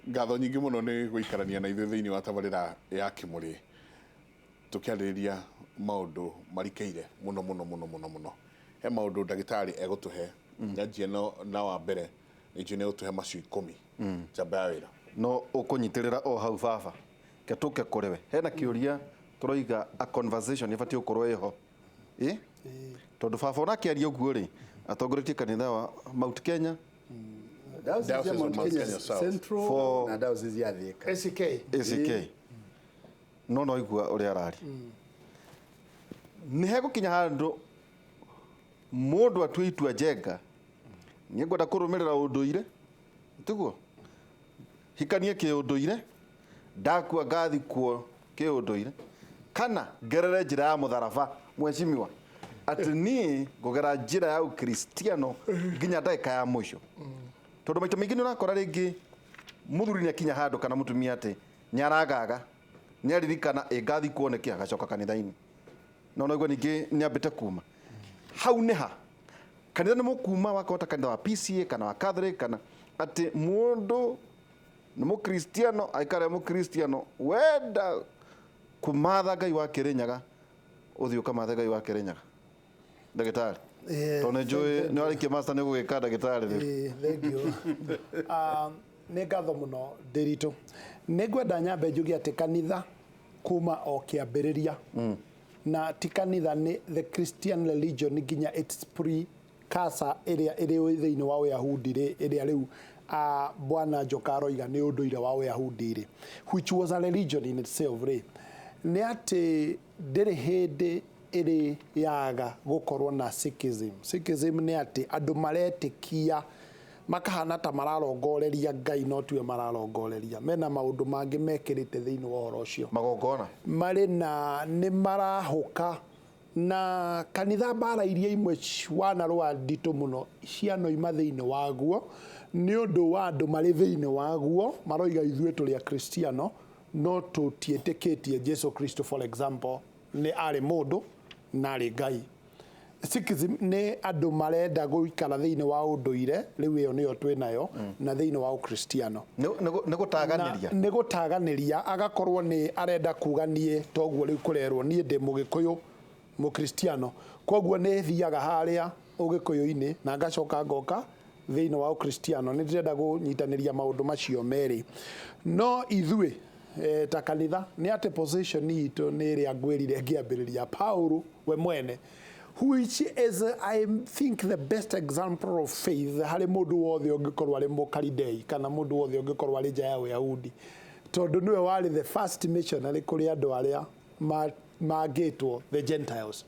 ngatho nyingi muno ni guikarania na ithuĩ thĩinĩ wa tabarĩra ya Kimũrĩ tukiarĩrĩria maũndũ marikeire muno he maũndũ ndagĩtarĩ egũtũhe nyanjie na wa mbere nĩ ũtũhe macio 10 jamba ya wĩra no ũkũnyitĩrĩra o hau baba ketũke kũrĩwe hena kĩũria tũroiga a conversation ibatie gũkorwo ĩho tondũ baba ona akĩaria ũguo rĩ atongoretie kanitha wa Mount Kenya Diocese of Mount Kenya Central na Diocese ya Thika ACK no igua ũrĩa arari nĩ hegũkinya handũ mũndũ atue itua njenga nĩ ngwenda kũrũmĩrĩra ũndũire tiguo hikanie kĩũndũire ndakua ngathikwo kĩũndũire kana ngerere njĩra ya mũtharaba mheshimiwa atĩ niĩ ngũgera njĩra ya ũkristiano nginya ndagĩka ya mũico tondũ maita maingĩ nĩ ũrakora rĩngĩ mũthuri nĩ akinya handũ kana mũtumia atĩ nĩ aragaga nĩ aririkana ngathikwo nĩkĩ agacoka kanitha-inĩ no naigua ningĩ nĩ ambĩte kuma hau nĩ ha kanitha nĩ mũkuma wakota kanitha wa PCA kana wa Catholic kana atĩ mũndũ nĩ mũkristiano aikare mũkristiano wenda kumatha Ngai wa Kĩrĩnyaga ũthiĩ ũkamatha Ngai wa Kĩrĩnyaga ndagĩtarĩ tondũ njũĩ nĩ warĩkia master nĩ gũgĩka ndagĩtarĩ rĩu thank you nĩ ngatho mũno Ndĩritũ nĩ ngwenda nyambe njuge atĩ kanitha kuma o kĩambĩrĩria na ti kanitha nĩ the Christian religion nginya its precursor ĩrĩa ĩrĩ thĩinĩ wa Ũyahudi ĩrĩa rĩu Bwana Njoka aroiga nĩ ũndũire wa Ũyahudi which was a religion in itself nĩ atĩ ndĩrĩ hĩndĩ ĩrĩ yaga gũkorwo na Sikhism nĩ atĩ andũ maretĩkia makahana ta mararongoreria Ngai no tiwe mararongoreria mena maũndũ mangĩ mekĩrĩte thĩinĩ wa ũhoro ũcio magongona marĩ na nĩ marahũka na kanitha mbara iria imwe wana rwa nditũ mũno cianoima thĩinĩ waguo nĩ ũndũ wa andũ marĩ thĩinĩ waguo maroiga ithuĩ tũrĩ akristiano no tũtiĩtĩkĩtie Jesu Kristo for example nĩ arĩ mũndũ na arĩ Ngai Sikhism nĩ andũ marenda gũikara thĩinĩ wa ũndũire rĩu ĩyo nĩyo twĩnayo na thĩinĩ wa ũkristiano nĩ gũtaganĩria agakorwo nĩ arenda kuga niĩ toguo rĩu kũrerwo niĩ ndĩ mũgĩkũyũ mũkristiano koguo nĩ thiaga harĩa ũgĩkũyũ-inĩ na ngacoka ngoka thĩinĩ wa ũkristiano nĩ ndĩrenda kũnyitanĩria maũndũ macio merĩ no ithuĩ ta kanitha nĩ atĩ position itũ nĩ ĩrĩa ngwĩrire ngĩambĩrĩria Paulo we mwene which is I think the best example of faith harĩ mũndũ wothe ũngĩkorwo arĩ mũkaridei kana mũndũ wothe ũngĩkorwo arĩ nja ya Ũyahudi tondũ nĩwe warĩ the first missionary kũrĩ andũ arĩa magĩtwo the Gentiles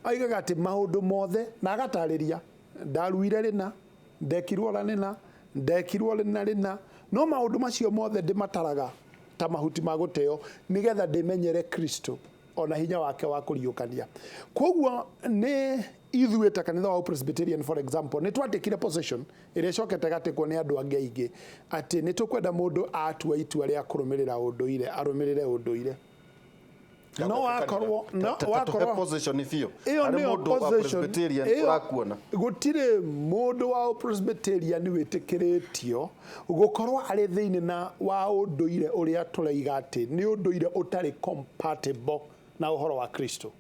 aigaga atĩ maũndũ mothe na agatarĩria ndaruire rĩna ndekirwo rĩna ndekirwo rĩna no maũndũ macio mothe ndĩmataraga ta mahuti ma gũteo nĩgetha ndĩmenyere Kristo ona hinya wake wa kũriũkania koguo nĩ ithuĩ ta kanitha wa Presbyterian for example nĩ twandĩkire position ĩrĩa ĩcokete gatĩkwo nĩ andũ angĩ aingĩ atĩ nĩ tũkwenda mũndũ atua itua rĩa kũrũmĩrĩra ũndũire arũmĩrĩre ũndũire no wakorwo position ifio harĩ mũndũ wa Presbyterian ũrakuona gũtirĩ mũndũ wa Presbyterian wĩtĩkĩrĩtio gũkorwo arĩ thĩinĩ na wa ũndũire ũrĩa tũraiga atĩ nĩ ũndũire ũtarĩ compatible na ũhoro wa Kristo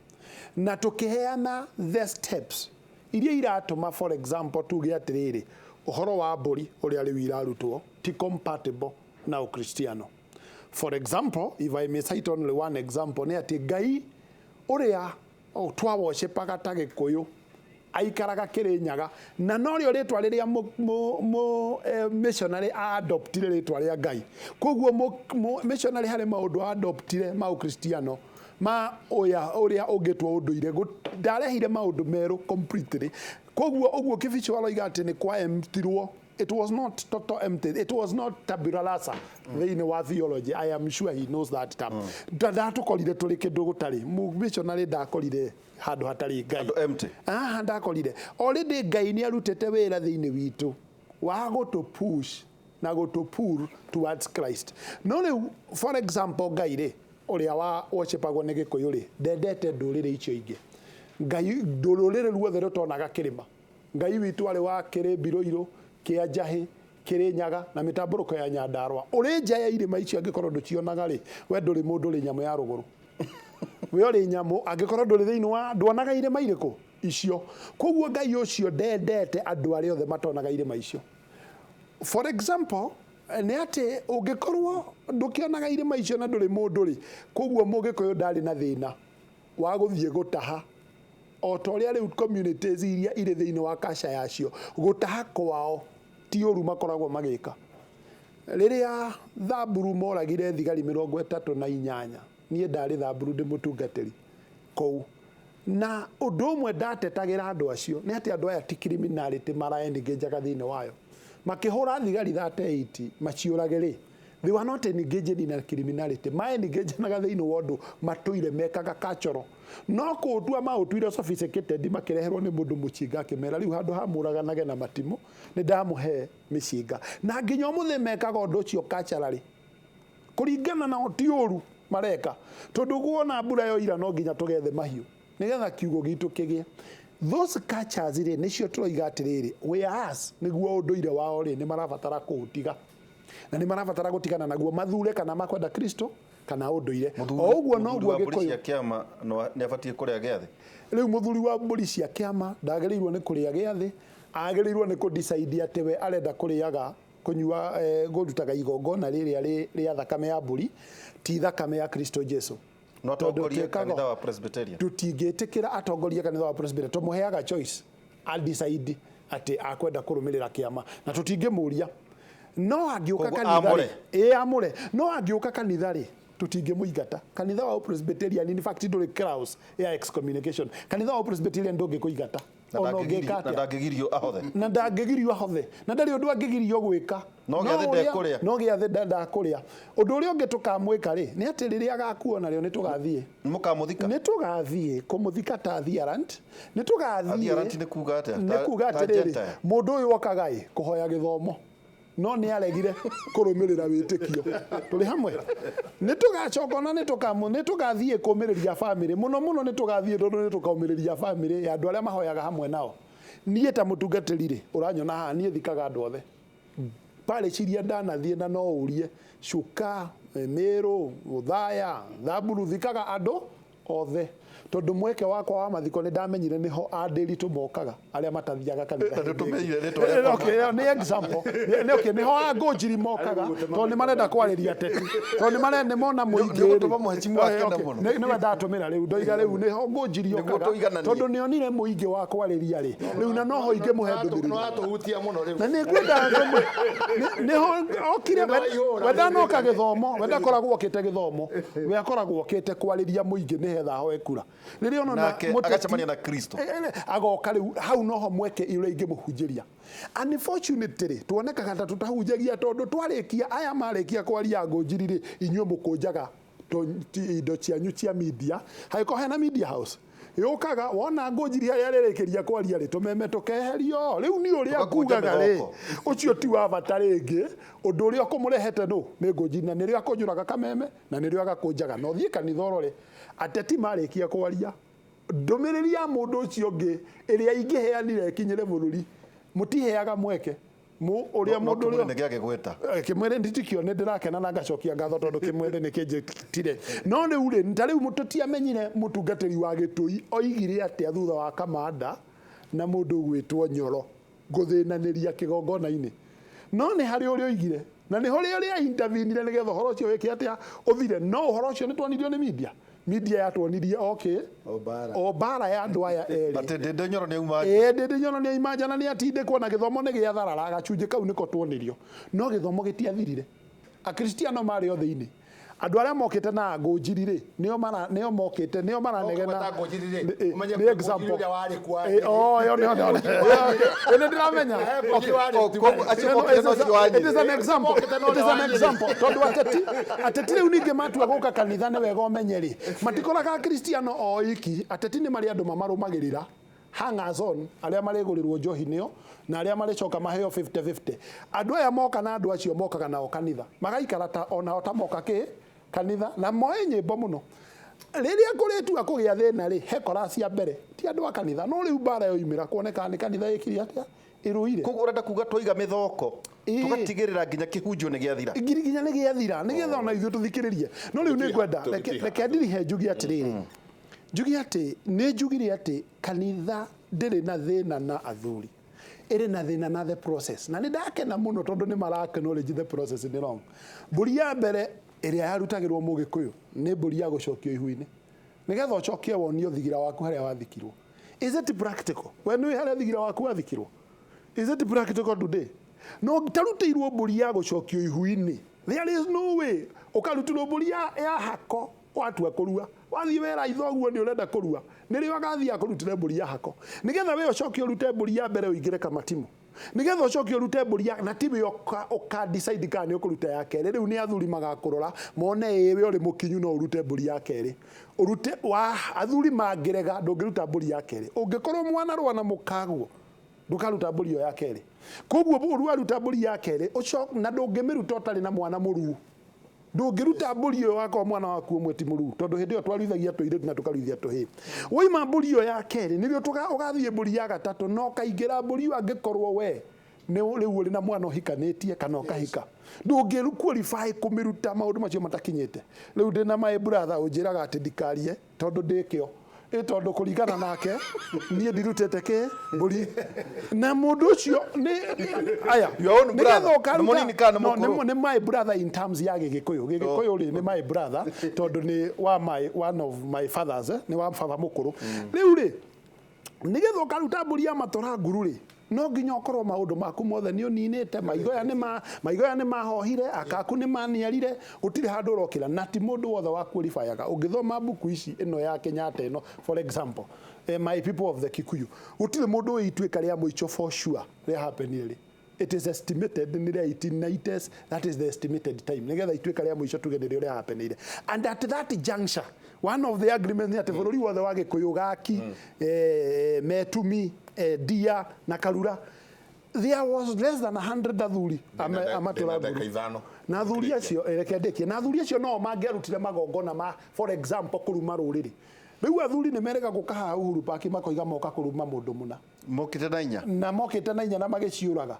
na tũkĩheana the steps iria iratũma for example tuge atĩrĩrĩ ũhoro wa mbũri ũrĩa rĩu irarutwo ti compatible na ũkristiano. For example, if I may cite only one example, nĩ atĩ Ngai ũrĩa twa worshipaga ta Gĩkũyũ aikaraga Kĩrĩnyaga na no rĩo rĩtwa rĩrĩa missionary adoptire rĩtwa rĩa Ngai. Koguo missionary harĩ maũndũ adoptire ma ũkristiano ma ũrĩa ũngĩtwo ũndũire ndarehire maũndũ merũ completely. Koguo ũguo kĩbicio aroiga atĩ nĩ kwa emptirwo. It was not total empty. It was not tabula rasa. Thĩinĩ wa theology. I am sure he knows that term. Ndatũkorire tũrĩ kĩndũ gũtarĩ. Missionary ndakorire handũ hatarĩ Ngai. Empty. Ndakorire. Already Ngai nĩ arutĩte wĩra thĩinĩ witũ wa gũtũ push na gũtũ pull towards Christ. No rĩu for example Ngai rĩ ũrĩa wa worshipagwo nĩ Gĩkũyũ rĩ ndendete ndũrĩrĩ icio ingĩ. Ngai ndũrĩrĩ ruothe rũtonaga kĩrĩma. Ngai witũ arĩ wa Kĩrĩmbirũirũ kĩa Njahĩ Kirinyaga na mitamburuko ya Nyandarua uri nja ya irima icio angikorwo nducionaga ri we nduri mundu ri nyamu ya ruguru we uri nyamu angikorwo nduri thiini wa nduonaga irima iriku icio koguo Ngai ucio ndendete andu aria othe matonaga irima icio. For example ni ati ungikorwo ndukionaga irima icio na nduri mundu ri koguo Mugikuyu ndari na thina wa guthie gutaha o ta uria riu communities iria iri thiini wa kasha yacio gutaha kwao ti uru makoragwo magika. Riria Thamburu moragire thigari 38 nie ndari Thamburu ndi mutungatiri kou na undu umwe ndatetagira andu acio ni ati andu aya ti criminality maraengajaga thiini wayo makihura thigari 38 maciurage ri they were not engaged in a criminality maengajaga thiini wa undu matuire mekaga kachoro no kutua mautuire sophisticated makireherwo ni mundu mucinga akimera riu handu hamuraganage na matimo ni ndamuhe micinga na nginya umuthe mekaga undu ucio kacharari kuringana na otiuru mareka tondu guona mbura yo ira no nginya tugethe mahiu nigetha kiugo gitu kigie those cultures ri nicio turoiga atiriri whereas niguo unduire wao ri ni marabatara kuutiga na ni marabatara gutigana naguo mathure kana makwenda Kristo kana unduire o uguo no guo Gikuyu cia kiama no ne abatie kuria giathi riu muthuri wa mburi cia kiama ndagereirwo ni kuria giathi agereirwo ni kudecide ati we arenda kuriaga kunyua gurutaga igongona riria ria thakame ya mburi ti thakame ya Kristo Jesu no atongoria kanitha wa Presbyterian tutingitikira atongoria kanitha wa Presbyterian tumuheaga choice a decide ati akwenda kurumirira kiama na tutingimuria no angiuka kanitha amure no angiuka kanitha ri tutingimuigata kanitha wa Presbyterian in fact nduri clause ya excommunication kanitha wa Presbyterian ndungikuigata ono ngekata na ndagigirio ahothe na ndari undu angigirio gwika no giathe ndakuria undu uria ungi tukamwika ri ni ati riria agakuona rio ni tugathie mukamuthika ni tugathie kumuthika ta thiarant ni tugathie thiarant ni kuga ati ni kuga ati mundu uyu okaga kuhoya githomo no ni aregire kurumirira witikio tuli hamwe ni tugacokona ni tugathie kumiriria family muno ni tugathie tondu ni tukaumiririria family ya andu aria mahoyaga hamwe nao nie ta mutungatiri ri uranyona ha nie thikaga andu othe pale ciria ndanathie na no urie Cuka Meru Uthaya Thamburu thikaga andu othe tondu mweke wakwa wa mathiko ni ndamenyire niho andiri tumokaga aria matathiaga kanitha okay ni example ni okay niho angojiri mokaga tondu ni marenda kwariria teti tondu ni marenda mona muingi ni ndatumira riu ndoiga riu niho ngojiri okaga tondu ni onire muingi wa kwariria ri riu na noho inge muhe nduthiri no atuhutia muno riu na ni kwenda niho okire wenda noka githomo wenda koragwo okite githomo we akoragwo okite kwariria muingi ni hetha hoe kura riria ono na agacamania na Kristo agoka riu hau noho mweke ire ingi muhunjiria unfortunately tuonekaga ta tutahunjagia tondu twarikia aya marikia kwaria ngonjiri ri inyuo mukunjaga indo cianyu cia media haiko hena media house yukaga wona ngonjiri haria ririkiria kwaria ri tumeme tukeherio riu ni uria kugaga ri ucio ti wa bata ringi undu uria kumurehete no ni ngonjiri na nirio akunjuraga kameme na nirio agakunjaga no thie kanitha orore ateti marikia kwaria ndumiriri ya mundu ucio ngi iria ingiheanire kinyire bururi mutiheaga mweke mu uria mundu uria ne giake gweta kimwere nditikio ne ndirakena na ngacokia ngatho tondu kimwere ne kinjitire no riu ri ntari mututia menyire mutungatiri wa Gitui oigire ati thutha wa kamanda na mundu gwitwo Nyoro nguthinaniria kigongona-ini no ni hari uria oigire na ni hori uria intervenire nigetha horo cio wiki atia uthire no horo cio ni twanirio ni media yatwonirie okay obara ya andu aya eri ati Ndindi Nyoro ni uma Ndindi Nyoro ni imaja na ni atindikwo na githomo ni giatharara agachunje kau niko twonirio no githomo gitiathirire akristiano mari othe-ini andu aria mokite na ngonjiri ri nio mokite nio maranegena ni example yo ni ndiramenya it is an example tondu ateti riu ningi matua guka kanitha ni wega umenyeri matikoraga kristiano o iki ateti ni mari andu mamarumagirira hangers on aria marigurirwo njohi nio na aria maricoka maheo 50-50 andu aya moka na andu acio mokaga nao kanitha magaikara ta ona ota moka ki kanitha na moe nyimbo muno riria kuritua kugia thina ri hekora cia mbere ti andu a kanitha no riu bara yo imira kuoneka ni kanitha ikiri atia iruire koguo urenda kuga twiga mithoko tugatigirira nginya kihunjio ni giathira nginya ni giathira ni getha ona ithu tuthikiririe no riu ni ngwenda reke ndirihe njugi atiriri njugi ati ni njugire ati kanitha ndiri na thina na athuri iri na thina na the process na ni ndakena muno tondu ni mara acknowledge the process ni wrong mburi ya mbere iria yarutagirwo mugikuyu ni mburi ya gucokio ihu-ini nigetha ucokie wonio thigira waku haria wathikirwo. Is it practical when we haria thigira waku wathikirwo? Is it practical today? No tarutirwo mburi ya gucokio ihu-ini. There is no way ukarutirwo mburi ya hako watua kurua wathii wera ithoguo ni urenda kurua nirio agathia kurutira mburi ya hako nigetha we ucokio rute mburi ya mbere uingire kamatimu nigetha ucokio rute mburi ya na timu uka decide kana ni ukuruta ya kere riu ni athuri magakurora mone iwe uri mukinyu no urute mburi ya kere urute wa athuri mangirega ndungiruta mburi ya kere ungikorwo mwana rwana mukaguo ndukaruta mburi ya kere koguo buru aruta mburi ya kere ucok na ndungimiruta utari na mwana muru ndungiruta mburi iyo wako mwana waku umwe ti muru tondu hindi iyo twaruithagia tuiretu na tukaruithia tuhi woima mburi iyo ya keri nirio ugathie mburi ya gatatu no kaingira mburi iyo angikorwo we ni riu uri na mwana uhikanitie kana ukahika ndungiru qualify kumiruta maundu macio matakinyite riu ndina my brother unjiraga ati ndikarie tondu ndikio tondu kuringana nake nie ndirutete ki mburi na mundu ucio ni aya your own brother no money kana mukuru ni my brother in terms ya gigikuyu ri ni my brother tondu ni one of my fathers ni wa father mukuru riu ri nigetha ukaruta mburi ya matora nguru ri no nginya ukorwo maundu maku mothe ni uninite maigoya ni mahohire akaku ni maniarire gutire handu urokira na ti mundu wothe wa qualifyaga ungithoma buku ici ino ya Kenyatta ino for example my people of the Kikuyu gutire mundu wituika ria muicho for sure ria happened it is estimated in the 1890s that is the estimated time nigetha ituika ria muicho tugenere ria happened and at that juncture one of the agreements that bururi wothe wa Gikuyu gaki metumi dia na karura there was less than 100 athuri amatura na athuri acio rekendekie na athuri acio no mangerutire magongona ma for example kuruma ruriri riu athuri ni merega gukaha Uhuru Park makoiga moka kuruma mundu muna mokite na inya na magiciuraga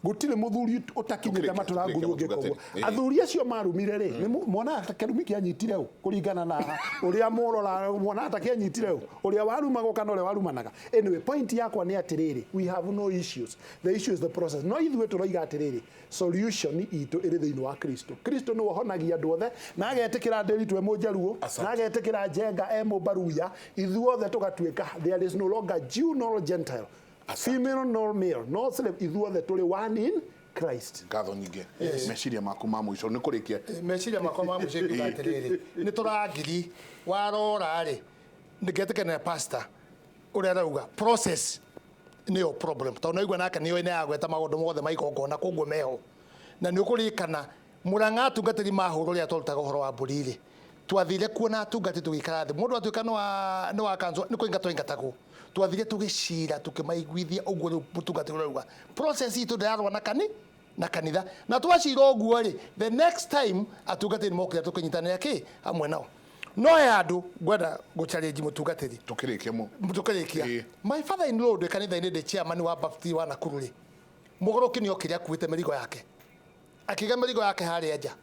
gutire muthuri utakinyite matura nguru ngikogo athuri acio marumire ri mona atakerumi kianyitire u kuringana na uria murora mona atakianyitire u uria warumagwo kana uria warumanaga anyway point yakwa ni atiriri we have no issues the issue is the process no ithuĩ turoiga atiriri solution itu iri thiini wa Kristo no honagia andu othe na agetikira nderi twe mujaruo na agetikira jenga mubaruya ithuothe tugatuika there is no longer Jew nor Gentile female nor male no slave ithuothe tuli one in Christ. Ngatho nyingi meciria maku ma muico ni kurikia meciria maku ma muico kugatiriri ni turangiri warora ri ndigetekana pastor uria rauga process ni o problem to no igwa naka ni ine agweta magondo mothe maigongona koguo meho na ni ukurikana muranga atungatiri mahuru ria tolutaga uhoro wa buriri twathire kuona atungati tugikara thi mundu atuika no wa kanzo ni kuingatwo ingatagwo twathire tugicira tukimaiguithia uguo mutungati urauga process itu ndirarwa na kanitha na twacira uguo ri the next time atungatiri mokira tukinyitanira ki hamwe nao no yandu gwenda guchallenge mutungatiri tukirikia my father in law de kanitha ine de chairman wa Baptist wa Nakuru ri mugoroki ni okiria kuite merigo yake akiga merigo yake haria nja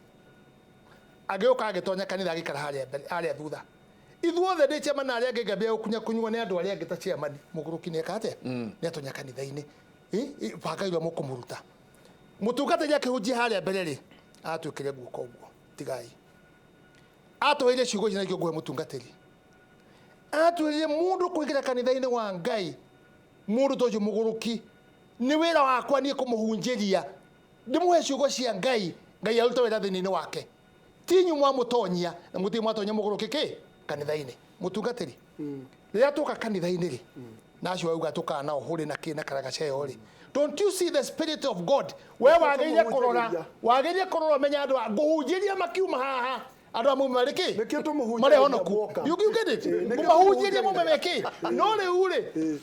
agioka agitonya kanitha agikara haria thutha ithuothe ndi chairman aria ngengambia ukunya kunywa ni andu aria ngita chairman muguruki ni ekate ni atonya kanitha-ini bagairwo mukumuruta mutungatiri akihunjia haria mbere ri atwikire guoko uguo tigai atwire ciugo cina gwe mutungatiri atwire mundu kuingira kanitha-ini wa Ngai mundu toju muguruki ni wira wakwa ni kumuhunjiria ndimuhe ciugo cia Ngai Ngai aruta wira thini-ini wake tinyu mwa mutonyia na muti mwatonya muguruki ki kanitha-ini mutungatiri riria tuka kanitha-ini ri nacio auga tuka na uhuri na kina karagaceo ri don't you see the spirit of God we wageire kurora menya andu nguhunjiria makiuma haha andu amwe mariki Nikio tumuhunjia mari honoku mwoka. you get it Nikio mumahunjirie mumemeki no riu ri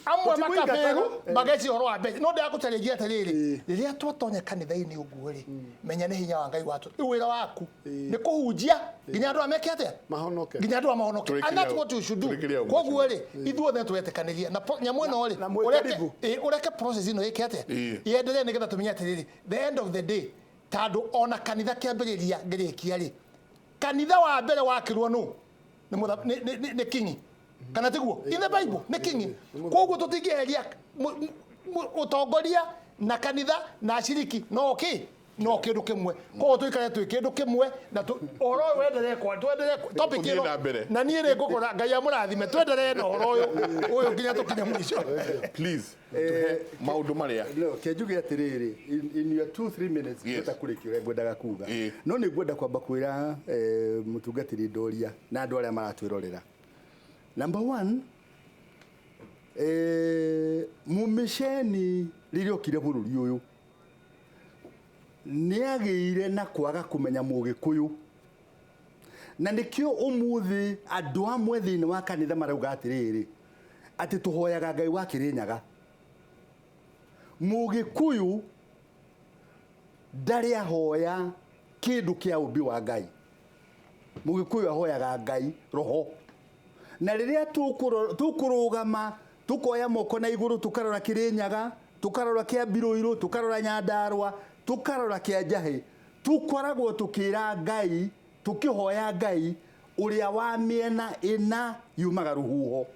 amwe Tutimuingatara. makabiru mageci horo wa mbeca no ndakutarigia atiriri riria twatonya kanitha-ini uguo ri menya ni hinya wa Ngai watu riu wira waku ni kuhunjia nginya andu ameke atia Mahonoke. nginya andu amahonoke and that's what you should do koguo ri ithuothe twetikanirie na nyamu ino ri Na mwikaribu. ureke process ino ike atia yendelee nigetha tumenye atiriri the end of the day tandu ona kanitha kiambiriria ngirikia ri kanitha wa mbere wakirwo nu ni kingi kana tiguo in the bible ni kingi koguo tutingieheria utongoria na kanitha na ashiriki no kindu kimwe koguo tuikare twi kindu kimwe na oro wenderee kwa twenderee topic ino na nie ri ngukora Ngai amurathime twenderee na oro uyu nginya tukinye mwisho please maundu maria no kenjuge atiriri in your 2-3 minutes tutakurikira ngwendaga kuga no ni ngwenda kwamba kwira mutungatiri ndoria na andu aria maratwirorera number 1 mumisheni ririo kire bururi uyu ni agiire na kwaga kumenya Mugikuyu na nikio umuthi andu amwe thiini wa kanitha marauga atiriri ati tuhoyaga Ngai wa Kirinyaga Mugikuyu ndari ahoya kindu kia umbi wa Ngai Mugikuyu ahoyaga Ngai roho na riria tukurugama tukoya moko na iguru tukarora Kirinyaga tukarora kia Biruiru tukarora Nyandarua tukarora kia Njahi tukoragwo tukira Ngai tukihoya Ngai uria wa miena ina yumaga ruhuho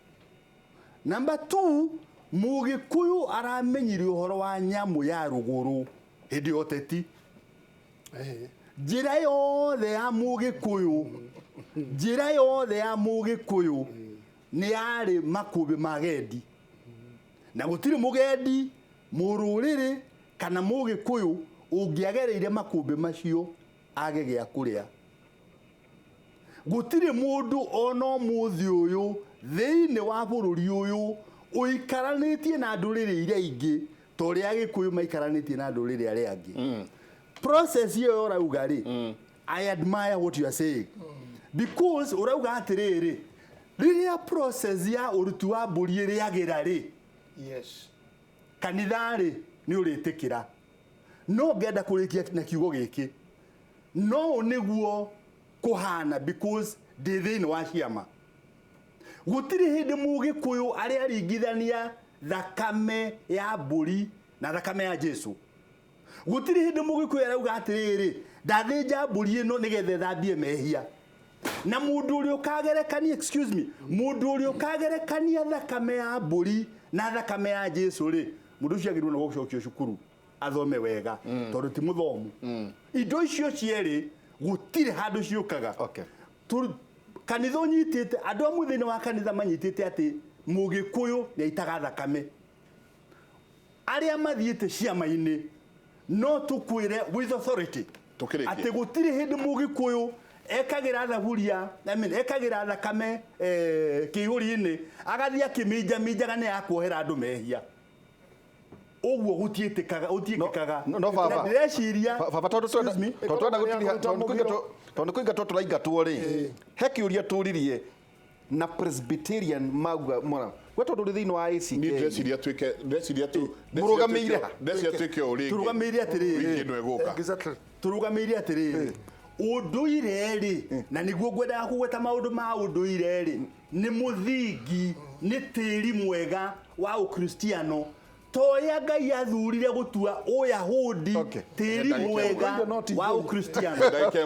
number 2 Mugikuyu aramenyire uhoro wa nyamu ya ruguru hindi oteti njira yothe ya Mugikuyu njira yothe ya Mugikuyu ni ari makubi magendi na gutiri mugendi mururiri kana Mugikuyu ungiagereire makubi macio age gia kuria gutiri mundu ono muthi uyu thiini wa bururi uyu uikaranitie na nduriri iria ingi tori Agikuyu maikaranitie na nduriri aria angi process iyo urauga ri I admire what you are saying because urauga atiriri riria process ya urutu wa mburi iri agira ri yes kanitha ri ni uritikira no ngenda kurikia na kiugo giki no niguo kuhana because ndi thiini wa ciama gutiri hindi Mugikuyu ari aringithania thakame ya mburi na thakame ya Jesu gutiri hindi Mugikuyu arauga atiriri ndathinja mburi ino nigethe thambie mehia na mundu uri ukagerekania excuse me mundu uri ukagerekania thakame ya mburi na thakame ya Jesu ri mundu ucio agirwo na gucokio cukuru athome wega tondu ti muthomu indo icio cieri gutire handu ciukaga Okay. kanitha unyitite andu amwe thiini wa kanitha manyitite ati Mugikuyu ni aitaga thakame aria mathiite ciama-ini no tukwire with authority ati gutire hindi Mugikuyu ekagira thaburia ekagira thakame kiihuri-ini agathia kiminjaga ni akuohera andu mehia uguo gutiitikaga no baba ndeciria baba tondu kuingatwo turaingatwo ri he kiuria turirie na Presbyterian mauga mora we tondu ri thiini wa ACK ni ndeciria tu murugameire ha ndeciria twike uri turugameire atiriri no eguka turugameire atiriri unduire ri na niguo ngwendaga kugweta maundu ma unduire ri ni muthingi ni tiri mwega wa ukristiano toya Ngai athurire gutua uyahudi tiri mwega wa ukristiano ndeke